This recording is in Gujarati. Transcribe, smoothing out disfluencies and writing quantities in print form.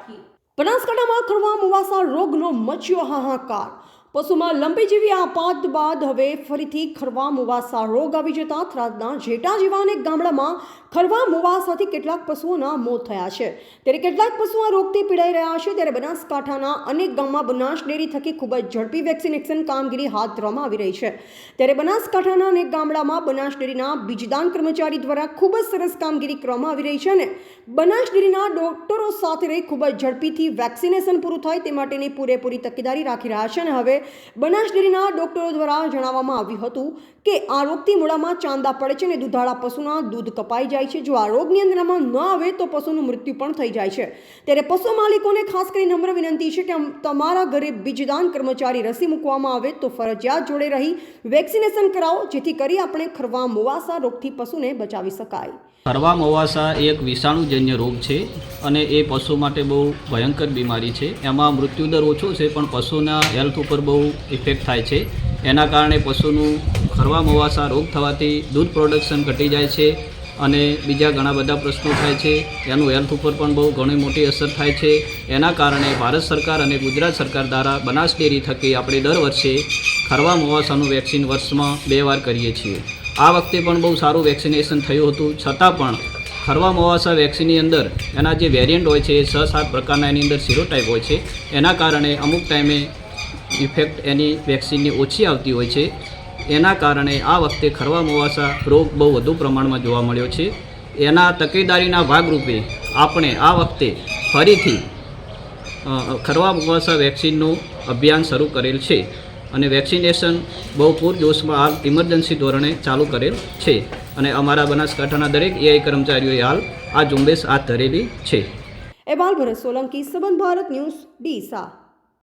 રાખી। બનાસકાંઠામાં ખરવા મુવાસા રોગનો મચ્યો હાહાકાર। પશુમાં લંપી જેવી આપાત બાદ હવે ફરીથી ખરવા મુવાસા રોગ આવી જતા થરાદના જેટા જેવા અનેક ગામડામાં ખરવા મુવાસાથી કેટલાક પશુઓના મોત થયા છે, ત્યારે કેટલાક પશુઓ આ રોગથી પીડાઈ રહ્યા છે। ત્યારે બનાસકાંઠાના અનેક ગામમાં બનાસ ડેરી થકી ખૂબ જ ઝડપી વેક્સિનેશન કામગીરી હાથ ધરવામાં આવી રહી છે। ત્યારે બનાસકાંઠાના અનેક ગામડામાં બનાસ ડેરીના બીજદાન કર્મચારી દ્વારા ખૂબ જ સરસ કામગીરી કરવામાં આવી રહી છે અને બનાસ ડેરીના ડોક્ટરો સાથે રહી ખૂબ જ ઝડપીથી વેક્સિનેશન પૂરું થાય તે માટેની પૂરેપૂરી તકેદારી રાખી રહ્યા છે। અને હવે બનાસ ડેરીના ડોક્ટરો દ્વારા જણાવવામાં આવ્યું હતું કે આ રોગથી મોઢામાં ચાંદા પડે છે અને દૂધાળા પશુના દૂધ કપાઈ જાય છે। જો આ રોગ નિયંત્રણમાં ન આવે તો પશુનું મૃત્યુ પણ થઈ જાય છે। ત્યારે પશુ માલિકોને ખાસ કરી નમ્ર વિનંતી છે કે તમારા ઘરે બીજદાન કર્મચારી રસી મૂકવામાં આવે તો ફરજિયાત જોડે રહી વેક્સિનેશન કરાવો, જેથી કરી આપણે ખરવા મુવાસા રોગથી પશુને બચાવી શકાય। ખરવા મુવાસા એક વિષાણુજન્ય રોગ છે અને એ પશુ માટે બહુ ભયંકર બીમારી છે। એમાં મૃત્યુદર ઓછો છે પણ પશુના હેલ્થ ઉપર બહુ ઇફેક્ટ થાય છે। એના કારણે પશુનું ખરવા મુવાસા રોગ થવાથી દૂધ પ્રોડક્શન ઘટી જાય છે અને બીજા ઘણા બધા પ્રશ્નો થાય છે। એનું હેલ્થ ઉપર પણ બહુ ઘણી મોટી અસર થાય છે। એના કારણે ભારત સરકાર અને ગુજરાત સરકાર દ્વારા બનાસ ડેરી થકી આપણે દર વર્ષે ખરવા મુવાસાનું વેક્સિન વર્ષમાં 2 વાર કરીએ છીએ। આ વખતે પણ બહુ સારું વેક્સિનેશન થયું હતું, છતાં પણ ખરવા મુવાસા વેક્સિનની અંદર એના જે વેરિયન્ટ હોય છે એ 6-7 પ્રકારના એની અંદર સિરોટાઈપ હોય છે। એના કારણે અમુક ટાઈમે ઇફેક્ટ એની વેક્સિનની ઓછી આવતી હોય છે। એના કારણે આ વખતે ખરવા મુવાસા રોગ બહુ વધુ પ્રમાણમાં જોવા મળ્યો છે। એના તકેદારીના ભાગરૂપે આપણે આ વખતે ફરીથી ખરવા મુવાસા વેક્સિનનું અભિયાન શરૂ કરેલ છે અને વેક્સિનેશન બહુ પૂરજોશમાં હાલ ઇમરજન્સી ધોરણે ચાલુ કરેલ છે અને અમારા બનાસકાંઠાના દરેક એઆઈ કર્મચારીઓએ હાલ આ ઝુંબેશ હાથ ધરેલી છે। અહેવાલ ભરત સોલંકી, સંબંધ ભારત ન્યૂઝ, ડીસા।